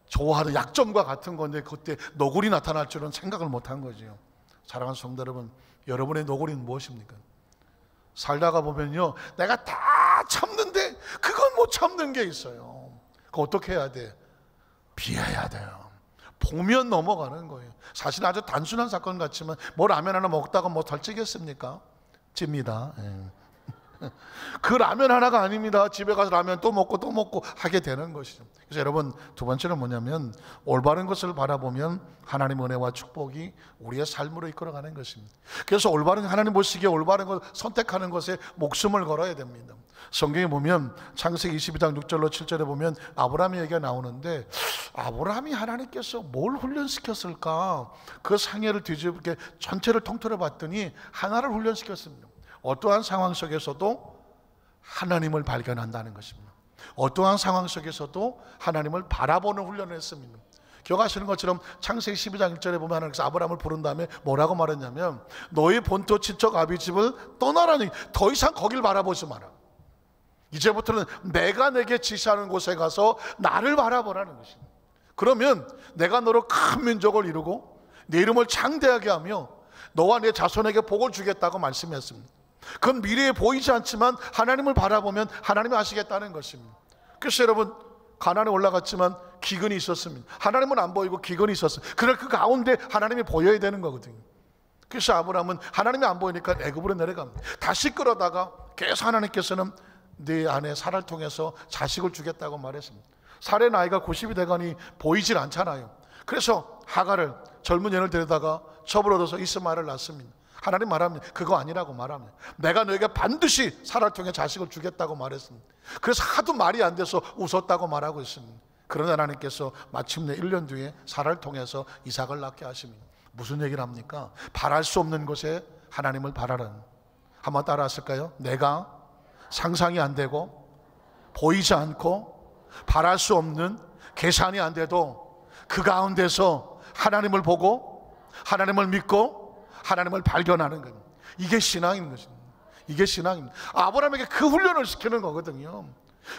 좋아하는 약점과 같은 건데 그때 너구리 나타날 줄은 생각을 못한 거죠. 사랑하는 성도 여러분, 여러분의 너구리는 무엇입니까? 살다가 보면요, 내가 다 참는데 그건 못 참는 게 있어요. 그거 어떻게 해야 돼? 피해야 돼요. 보면 넘어가는 거예요. 사실 아주 단순한 사건 같지만 뭐 라면 하나 먹다가 뭐 덜 찌겠습니까? 찝니다. 그 라면 하나가 아닙니다. 집에 가서 라면 또 먹고 하게 되는 것이죠. 그래서 여러분, 두 번째는 뭐냐면 올바른 것을 바라보면 하나님의 은혜와 축복이 우리의 삶으로 이끌어가는 것입니다. 그래서 올바른, 하나님 보시기에 올바른 것을 선택하는 것에 목숨을 걸어야 됩니다. 성경에 보면 창세기 22장 6절로 7절에 보면 아브라함의 얘기가 나오는데, 아브라함이 하나님께서 뭘 훈련시켰을까? 그 상해를 뒤집게 전체를 통틀어 봤더니 하나를 훈련시켰습니다. 어떠한 상황 속에서도 하나님을 발견한다는 것입니다. 어떠한 상황 속에서도 하나님을 바라보는 훈련을 했습니다. 기억하시는 것처럼 창세기 12장 1절에 보면 하나님께서 아브라함을 부른 다음에 뭐라고 말했냐면, 너의 본토 친척 아비 집을 떠나라니, 더 이상 거길 바라보지 마라. 이제부터는 내가 내게 지시하는 곳에 가서 나를 바라보라는 것입니다. 그러면 내가 너로 큰 민족을 이루고 내 이름을 창대하게 하며 너와 내 자손에게 복을 주겠다고 말씀했습니다. 그건 미래에 보이지 않지만 하나님을 바라보면 하나님이 하시겠다는 것입니다. 그래서 여러분, 가나안에 올라갔지만 기근이 있었습니다. 하나님은 안 보이고 기근이 있었어요. 그럴 그 가운데 하나님이 보여야 되는 거거든요. 그래서 아브라함은 하나님이 안 보이니까 애굽으로 내려갑니다. 다시 끌어다가 계속 하나님께서는 네 아내 사라를 통해서 자식을 주겠다고 말했습니다. 사라의 나이가 90이 되가니 보이질 않잖아요. 그래서 하갈을, 젊은 여인을 데려다가 첩을 얻어서 이스마엘을 낳습니다. 하나님 말합니다. 그거 아니라고 말합니다. 내가 너에게 반드시 사라를 통해 자식을 주겠다고 말했습니다. 그래서 하도 말이 안 돼서 웃었다고 말하고 있습니다. 그러나 하나님께서 마침내 1년 뒤에 사라를 통해서 이삭을 낳게 하십니다. 무슨 얘기를 합니까? 바랄 수 없는 곳에 하나님을 바라라는. 한번 따라 하실까요? 내가 상상이 안 되고 보이지 않고 바랄 수 없는, 계산이 안 돼도 그 가운데서 하나님을 보고 하나님을 믿고 하나님을 발견하는 겁니다. 이게 신앙인 것입니다. 이게 신앙입니다. 아브라함에게 그 훈련을 시키는 거거든요.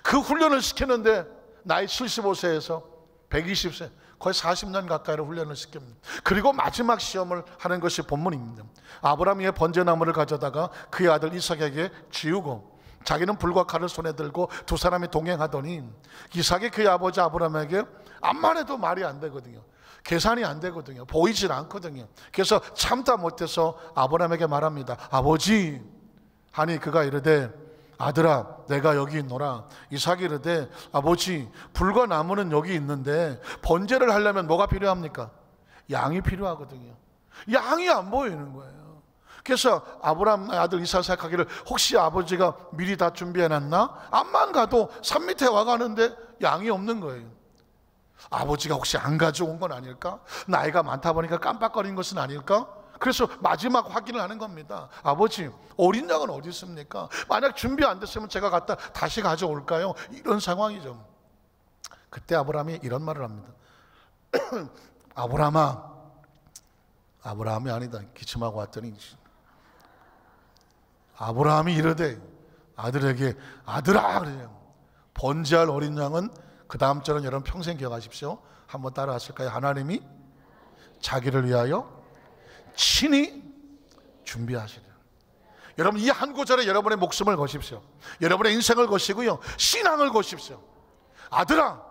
그 훈련을 시키는데 나이 75세에서 120세, 거의 40년 가까이를 훈련을 시킵니다. 그리고 마지막 시험을 하는 것이 본문입니다. 아브라함이 번제나무를 가져다가 그의 아들 이삭에게 지우고 자기는 불과 칼을 손에 들고 두 사람이 동행하더니 이삭이 그의 아버지 아브라함에게 암만 해도 말이 안 되거든요. 계산이 안 되거든요. 보이질 않거든요. 그래서 참다 못해서 아브라함에게 말합니다. 아버지 하니 그가 이르되 아들아 내가 여기 있노라. 이삭이 이르되 아버지 불과 나무는 여기 있는데 번제를 하려면 뭐가 필요합니까? 양이 필요하거든요. 양이 안 보이는 거예요. 그래서 아브라함 아들 이삭을 생각하기를 혹시 아버지가 미리 다 준비해놨나? 암만 가도 산 밑에 와가는데 양이 없는 거예요. 아버지가 혹시 안 가져온 건 아닐까? 나이가 많다 보니까 깜빡거린 것은 아닐까? 그래서 마지막 확인을 하는 겁니다. 아버지 어린 양은 어디 있습니까? 만약 준비 안 됐으면 제가 갖다 다시 가져올까요? 이런 상황이죠. 그때 아브라함이 이런 말을 합니다. 아브라함이 아니다. 기침하고 왔더니 아브라함이 이르되 아들에게 아들아 그래요. 번제할 어린 양은 그 다음 절은 여러분 평생 기억하십시오. 한번 따라 하실까요? 하나님이 자기를 위하여 친히 준비하시리라. 여러분 이 한 구절에 여러분의 목숨을 거십시오. 여러분의 인생을 거시고요, 신앙을 거십시오. 아들아,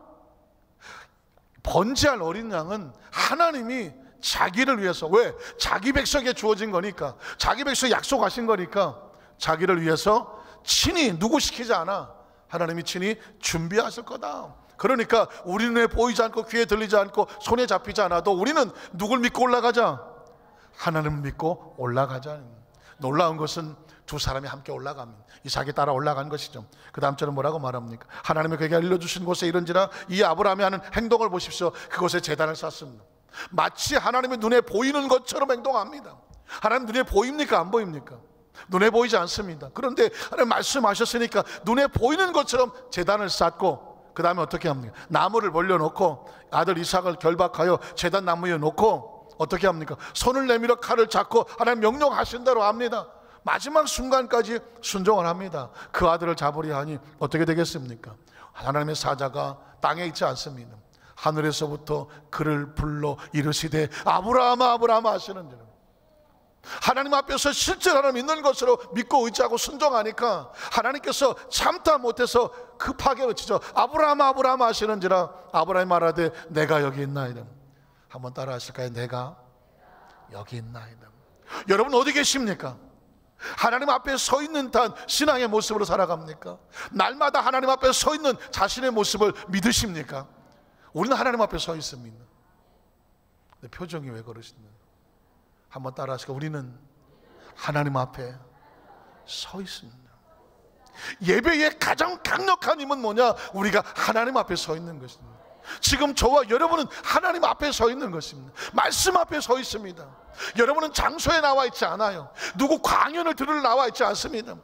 번제할 어린 양은 하나님이 자기를 위해서, 왜? 자기 백성에게 주어진 거니까, 자기 백성에 약속하신 거니까 자기를 위해서 친히, 누구 시키지 않아, 하나님이 친히 준비하실 거다. 그러니까 우리 눈에 보이지 않고 귀에 들리지 않고 손에 잡히지 않아도 우리는 누굴 믿고 올라가자? 하나님을 믿고 올라가자. 놀라운 것은 두 사람이 함께 올라갑니다. 이삭이 따라 올라간 것이죠. 그 다음 절은 뭐라고 말합니까? 하나님이 그에게 알려주신 곳에 이른지라 이 아브라함이 하는 행동을 보십시오. 그곳에 제단을 쌓습니다. 마치 하나님의 눈에 보이는 것처럼 행동합니다. 하나님 눈에 보입니까? 안 보입니까? 눈에 보이지 않습니다. 그런데 하나님 말씀하셨으니까 눈에 보이는 것처럼 제단을 쌓고 그 다음에 어떻게 합니까? 나무를 벌려놓고 아들 이삭을 결박하여 제단 나무 위에 놓고 어떻게 합니까? 손을 내밀어 칼을 잡고 하나님 명령하신 대로 합니다. 마지막 순간까지 순종을 합니다. 그 아들을 잡으려 하니 어떻게 되겠습니까? 하나님의 사자가 땅에 있지 않습니다. 하늘에서부터 그를 불러 이르시되 아브라함아 아브라함아 하시는 줄. 하나님 앞에서 실제로 하나님 있는 것으로 믿고 의지하고 순종하니까 하나님께서 참다 못해서 급하게 외치죠. 아브라함아 아브라함아 하시는지라. 아브라함이 말하되 내가 여기 있나이다. 한번 따라 하실까요? 내가 여기 있나이다. 여러분 어디 계십니까? 하나님 앞에 서 있는 단 신앙의 모습으로 살아갑니까? 날마다 하나님 앞에 서 있는 자신의 모습을 믿으십니까? 우리는 하나님 앞에 서 있습니다. 근데 표정이 왜 그러시나요? 한번 따라 하실까요? 우리는 하나님 앞에 서 있습니다. 예배의 가장 강력한 힘은 뭐냐? 우리가 하나님 앞에 서 있는 것입니다. 지금 저와 여러분은 하나님 앞에 서 있는 것입니다. 말씀 앞에 서 있습니다. 여러분은 장소에 나와 있지 않아요. 누구 강연을 들으러 나와 있지 않습니다.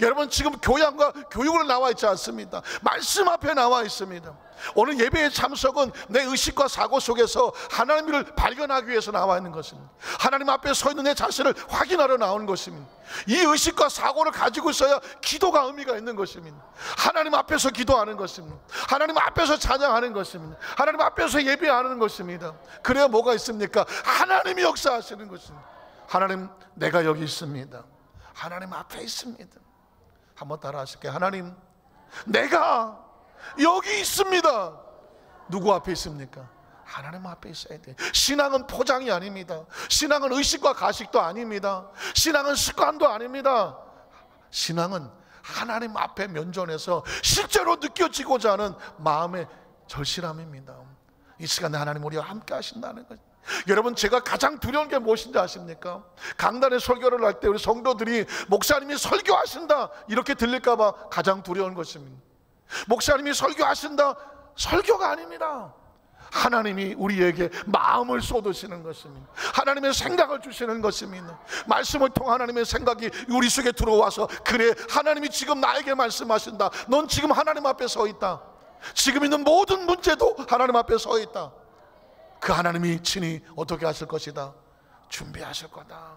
여러분 지금 교양과 교육을 나와 있지 않습니다. 말씀 앞에 나와 있습니다. 오늘 예배의 참석은 내 의식과 사고 속에서 하나님을 발견하기 위해서 나와 있는 것입니다. 하나님 앞에 서 있는 내 자신을 확인하러 나오는 것입니다. 이 의식과 사고를 가지고 있어야 기도가 의미가 있는 것입니다. 하나님 앞에서 기도하는 것입니다. 하나님 앞에서 찬양하는 것입니다. 하나님 앞에서 예배하는 것입니다. 그래야 뭐가 있습니까? 하나님이 역사하시는 것입니다. 하나님 내가 여기 있습니다. 하나님 앞에 있습니다. 한번 따라 하실게요. 하나님 내가 여기 있습니다. 누구 앞에 있습니까? 하나님 앞에 있어야 돼요. 신앙은 포장이 아닙니다. 신앙은 의식과 가식도 아닙니다. 신앙은 습관도 아닙니다. 신앙은 하나님 앞에 면전에서 실제로 느껴지고자 하는 마음의 절실함입니다. 이 시간에 하나님 우리와 함께 하신다는 것. 여러분 제가 가장 두려운 게 무엇인지 아십니까? 강단에 설교를 할 때 우리 성도들이 목사님이 설교하신다 이렇게 들릴까 봐 가장 두려운 것입니다. 목사님이 설교하신다, 설교가 아닙니다. 하나님이 우리에게 마음을 쏟으시는 것입니다. 하나님의 생각을 주시는 것입니다. 말씀을 통해 하나님의 생각이 우리 속에 들어와서 그래 하나님이 지금 나에게 말씀하신다. 넌 지금 하나님 앞에 서 있다. 지금 있는 모든 문제도 하나님 앞에 서 있다. 그 하나님이 친히 어떻게 하실 것이다? 준비하실 거다.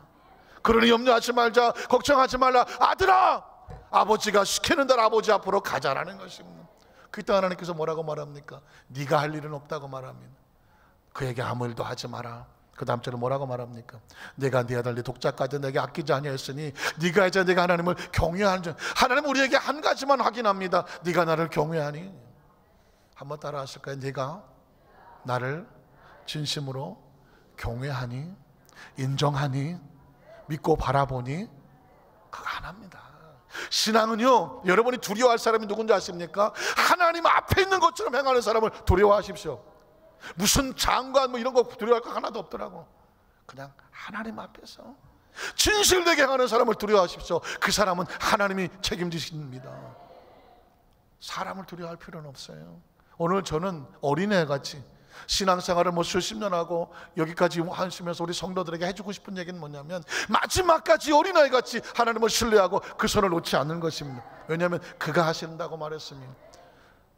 그러니 염려하지 말자, 걱정하지 말라. 아들아, 아버지가 시키는 대로 아버지 앞으로 가자라는 것입니다. 그때 하나님께서 뭐라고 말합니까? 네가 할 일은 없다고 말합니다. 그에게 아무 일도 하지 마라. 그 다음 절에 뭐라고 말합니까? 내가 네 아들 네 독자까지 내게 아끼지 아니하였으니 네가 이제 내가 하나님을 경외하는 줄. 하나님 우리에게 한 가지만 확인합니다. 네가 나를 경외하니? 한번 따라 하실까요? 네가 나를 진심으로 경외하니, 인정하니, 믿고 바라보니? 그거 하나입니다. 신앙은요, 여러분이 두려워할 사람이 누군지 아십니까? 하나님 앞에 있는 것처럼 행하는 사람을 두려워하십시오. 무슨 장관 뭐 이런 거 두려워할 거 하나도 없더라고. 그냥 하나님 앞에서 진실되게 행하는 사람을 두려워하십시오. 그 사람은 하나님이 책임지십니다. 사람을 두려워할 필요는 없어요. 오늘 저는 어린애같이 신앙생활을 뭐 수십 년 하고 여기까지 하시면서 우리 성도들에게 해주고 싶은 얘기는 뭐냐면 마지막까지 어린아이같이 하나님을 신뢰하고 그 손을 놓지 않는 것입니다. 왜냐하면 그가 하신다고 말했습니다.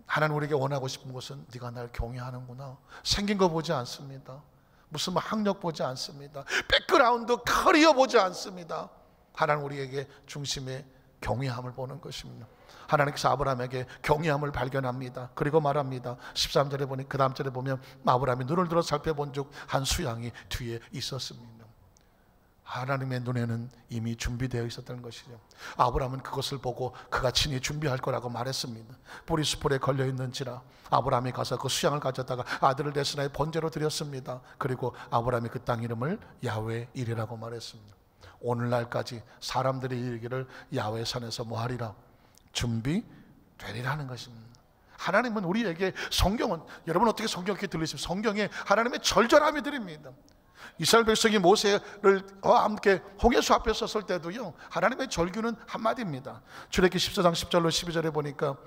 하나님 우리에게 원하고 싶은 것은 네가 날 경외하는구나. 생긴 거 보지 않습니다. 무슨 뭐 학력 보지 않습니다. 백그라운드 커리어 보지 않습니다. 하나님 우리에게 중심의 경외함을 보는 것입니다. 하나님께서 아브라함에게 경외함을 발견합니다. 그리고 말합니다. 13절에 보니 그 다음 절에 보면 아브라함이 눈을 들어 살펴본 즉 한 수양이 뒤에 있었습니다. 하나님의 눈에는 이미 준비되어 있었던 것이죠. 아브라함은 그것을 보고 그가 친히 준비할 거라고 말했습니다. 뿌리 수풀에 걸려 있는지라 아브라함이 가서 그 수양을 가져다가 아들을 대신하여 번제로 드렸습니다. 그리고 아브라함이 그 땅 이름을 야훼 이레라고 말했습니다. 오늘날까지 사람들이 이르기를 야훼 산에서 뭐하리라? 준비 되리라는 것입니다. 하나님은 우리에게, 성경은, 여러분 어떻게 성경 이렇게 들으시면 성경에 하나님의 절절함이 드립니다. 이스라엘 백성이 모세와 함께 홍해수 앞에 섰을 때도요, 하나님의 절규는 한마디입니다. 출애굽기 14장 10절로 12절에 보니까,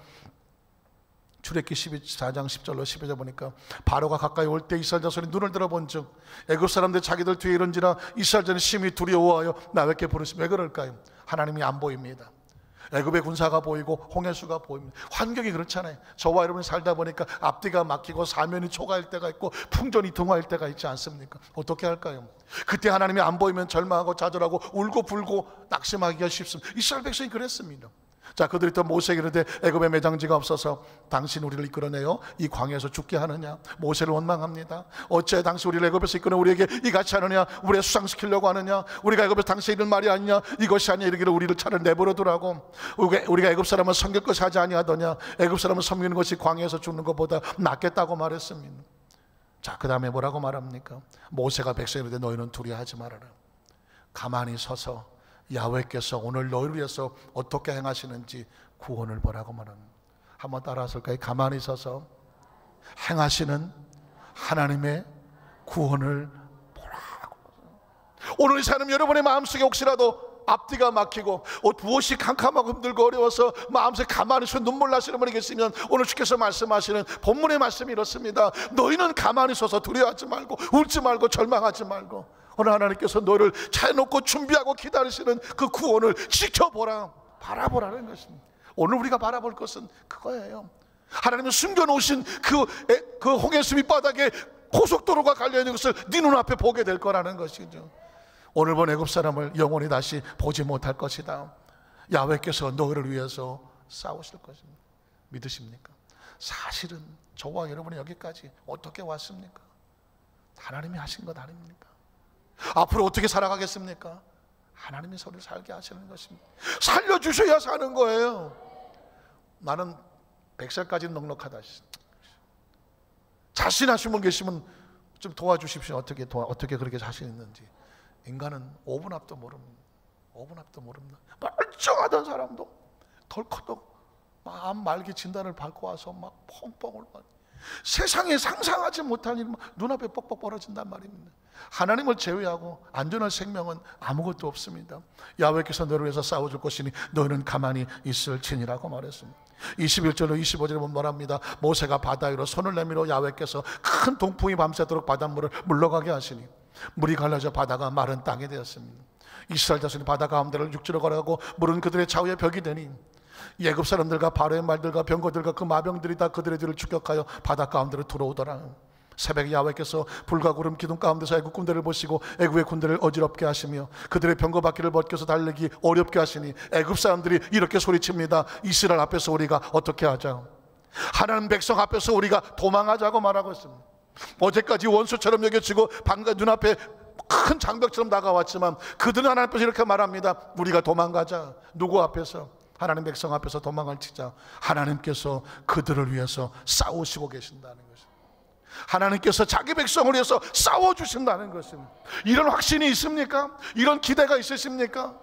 출애굽기 14장 10절로 12절 보니까, 바로가 가까이 올 때 이스라엘 자손이 눈을 들어본즉 애굽 사람들 자기들 뒤에 이른지라 이스라엘 자손이 심히 두려워하여 나외께 부르시며. 왜 그럴까요? 하나님이 안 보입니다. 애굽의 군사가 보이고 홍해수가 보입니다. 환경이 그렇잖아요. 저와 여러분이 살다 보니까 앞뒤가 막히고 사면이 초가일 때가 있고 풍전이 등화일 때가 있지 않습니까? 어떻게 할까요? 그때 하나님이 안 보이면 절망하고 좌절하고 울고 불고 낙심하기가 쉽습니다. 이스라엘 백성이 그랬습니다. 자, 그들이 또 모세에게 이르되 애굽에 매장지가 없어서 당신 우리를 이끌어내어 이 광야에서 죽게 하느냐? 모세를 원망합니다. 어째 당신 우리를 애굽에서 이끌어 우리에게 이같이 하느냐? 우리가 수상시키려고 하느냐? 우리가 애굽에서 당신이 이런 말이 아니냐? 이것이 아니냐? 이르기를 우리를 차라리 내버려 두라고. 우리가 애굽 사람은 섬길 것이 하지 아니하더냐? 애굽 사람은 섬기는 것이 광야에서 죽는 것보다 낫겠다고 말했습니다. 자, 그 다음에 뭐라고 말합니까? 모세가 백성에게 너희는 두려워하지 말아라. 가만히 서서 야훼께서 오늘 너희를 위해서 어떻게 행하시는지 구원을 보라고 말합니다. 한번 따라하실까요? 가만히 서서 행하시는 하나님의 구원을 보라고. 오늘 이 사람 여러분의 마음속에 혹시라도 앞뒤가 막히고 무엇이 캄캄하고 힘들고 어려워서 마음속에 가만히 서서 눈물 나시는 분이 계시면 오늘 주께서 말씀하시는 본문의 말씀이 이렇습니다. 너희는 가만히 서서 두려워하지 말고 울지 말고 절망하지 말고 오늘 하나님께서 너를 차려놓고 준비하고 기다리시는 그 구원을 지켜보라, 바라보라는 것입니다. 오늘 우리가 바라볼 것은 그거예요. 하나님은 숨겨놓으신 그 홍해수 밑바닥에 고속도로가 갈려있는 것을 네 눈앞에 보게 될 거라는 것이죠. 오늘 본 애굽 사람을 영원히 다시 보지 못할 것이다. 야훼께서 너희를 위해서 싸우실 것입니다. 믿으십니까? 사실은 저와 여러분이 여기까지 어떻게 왔습니까? 하나님이 하신 것 아닙니까? 앞으로 어떻게 살아가겠습니까? 하나님이 저를 살게 하시는 것입니다. 살려주셔야 사는 거예요. 나는 100살까지는 넉넉하다. 자신하신 분 계시면 좀 도와주십시오. 어떻게 그렇게 자신 있는지. 인간은 5분 앞도 모릅니다. 5분 앞도 모릅니다. 멀쩡하던 사람도 덜커덕 마음 말기 진단을 밟고 와서 막 펑펑 울고 세상에 상상하지 못할 일 눈앞에 뻑뻑 벌어진단 말입니다. 하나님을 제외하고 안전할 생명은 아무것도 없습니다. 야훼께서 너를 위해서 싸워줄 것이니 너희는 가만히 있을지니라고 말했습니다. 21절로 25절에 보면 말합니다. 모세가 바다 위로 손을 내밀어 야훼께서 큰 동풍이 밤새도록 바닷물을 물러가게 하시니 물이 갈라져 바다가 마른 땅이 되었습니다. 이스라엘 자손이 바다 가운데를 육지로 걸어가고 물은 그들의 좌우에 벽이 되니 애굽 사람들과 바로의 말들과 병거들과 그 마병들이 다 그들의 뒤를 추격하여 바다 가운데로 들어오더라. 새벽에 야훼께서 불과 구름 기둥 가운데서 애굽 군대를 보시고 애굽의 군대를 어지럽게 하시며 그들의 병거 바퀴를 벗겨서 달리기 어렵게 하시니 애굽 사람들이 이렇게 소리칩니다. 이스라엘 앞에서 우리가 어떻게 하자? 하나님 백성 앞에서 우리가 도망하자고 말하고 있습니다. 어제까지 원수처럼 여겨지고 방금 눈앞에 큰 장벽처럼 다가왔지만 그들은 하나님 앞에서 이렇게 말합니다. 우리가 도망가자. 누구 앞에서? 하나님 백성 앞에서 도망을 치자. 하나님께서 그들을 위해서 싸우시고 계신다는 것입니다. 하나님께서 자기 백성을 위해서 싸워주신다는 것입니다. 이런 확신이 있습니까? 이런 기대가 있으십니까?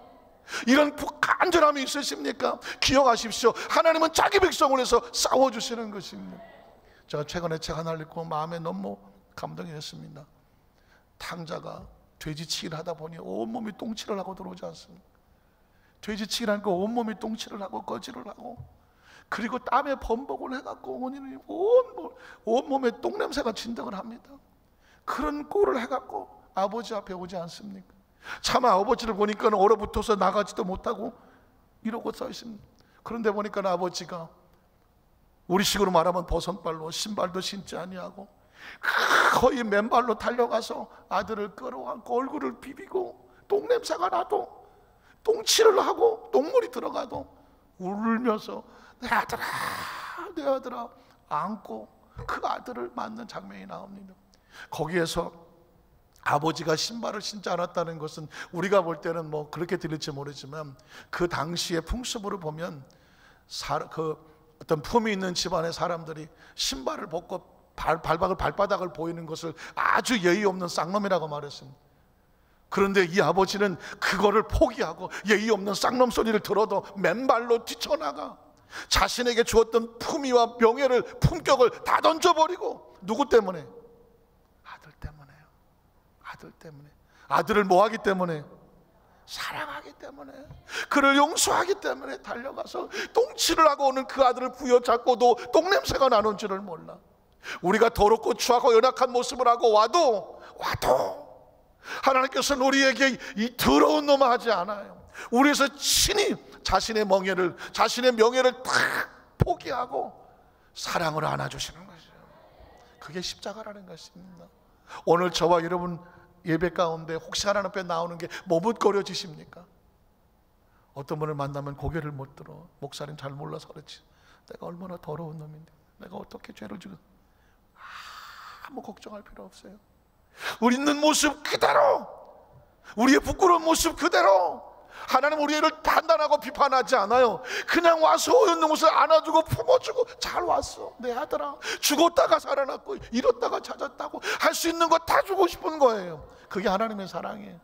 이런 간절함이 있으십니까? 기억하십시오. 하나님은 자기 백성을 위해서 싸워주시는 것입니다. 제가 최근에 책 하나를 읽고 마음에 너무 감동이 됐습니다. 탕자가 돼지치기를 하다 보니 온몸이 똥칠을 하고 들어오지 않습니까? 돼지치기를 하니까 온몸이 똥칠을 하고 거지를 하고 그리고 땀에 범벅을 해갖고 온몸에 똥냄새가 진동을 합니다. 그런 꼴을 해갖고 아버지 앞에 오지 않습니까? 차마 아버지를 보니까 얼어붙어서 나가지도 못하고 이러고 서 있습니다. 그런데 보니까 아버지가 우리식으로 말하면 버선발로 신발도 신지 아니하고 거의 맨발로 달려가서 아들을 끌어안고 얼굴을 비비고 똥냄새가 나도 똥칠을 하고 똥물이 들어가도 울면서 내 아들아 내 아들아 안고 그 아들을 맞는 장면이 나옵니다. 거기에서 아버지가 신발을 신지 않았다는 것은 우리가 볼 때는 뭐 그렇게 들릴지 모르지만 그 당시의 풍습으로 보면 어떤 품이 있는 집안의 사람들이 신발을 벗고 발바닥을 보이는 것을 아주 예의 없는 쌍놈이라고 말했습니다. 그런데 이 아버지는 그거를 포기하고 예의 없는 쌍놈 소리를 들어도 맨발로 뛰쳐나가 자신에게 주었던 품위와 명예를, 품격을 다 던져버리고, 누구 때문에? 아들 때문에요. 아들 때문에. 아들을 뭐하기 때문에? 사랑하기 때문에, 그를 용서하기 때문에 달려가서 똥칠을 하고 오는 그 아들을 부여잡고도 똥냄새가 나는 줄을 몰라. 우리가 더럽고 추하고 연약한 모습을 하고 와도 하나님께서는 우리에게 이 더러운 놈아 하지 않아요. 우리에서 친히 자신의 명예를 다 포기하고 사랑으로 안아주시는 것이죠. 그게 십자가라는 것입니다. 오늘 저와 여러분 예배 가운데 혹시 하나님 앞에 나오는 게 머뭇거려지십니까? 어떤 분을 만나면 고개를 못 들어. 목사님 잘 몰라서 그렇지, 내가 얼마나 더러운 놈인데 내가 어떻게 죄를 지고. 아무 걱정할 필요 없어요. 우리 있는 모습 그대로, 우리의 부끄러운 모습 그대로, 하나님 우리를 판단하고 비판하지 않아요. 그냥 와서 있는 모습 안아주고 품어주고, 잘 왔어 내 아들아, 죽었다가 살아났고 잃었다가 찾았다고 할 수 있는 거 다 주고 싶은 거예요. 그게 하나님의 사랑이에요.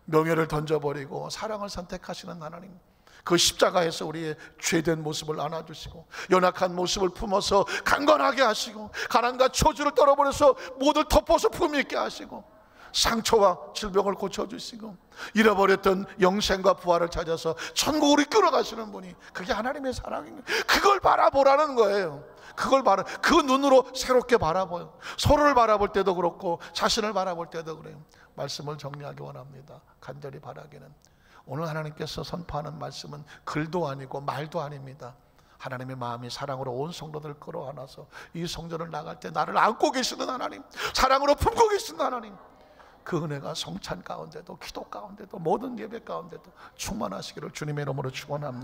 명예를 던져버리고 사랑을 선택하시는 하나님, 그 십자가에서 우리의 죄된 모습을 안아주시고 연약한 모습을 품어서 강건하게 하시고 가난과 초주를 떨어버려서 모두 덮어서 품위 있게 하시고 상처와 질병을 고쳐주시고 잃어버렸던 영생과 부활을 찾아서 천국으로 이끌어가시는 분이, 그게 하나님의 사랑입니다. 그걸 바라보라는 거예요. 그 눈으로 새롭게 바라봐요. 서로를 바라볼 때도 그렇고 자신을 바라볼 때도 그래요. 말씀을 정리하기 원합니다. 간절히 바라기는, 오늘 하나님께서 선포하는 말씀은 글도 아니고 말도 아닙니다. 하나님의 마음이 사랑으로 온 성도들을 끌어안아서 이 성전을 나갈 때 나를 안고 계시는 하나님, 사랑으로 품고 계시는 하나님, 그 은혜가 성찬 가운데도, 기도 가운데도, 모든 예배 가운데도 충만하시기를 주님의 이름으로 축원합니다.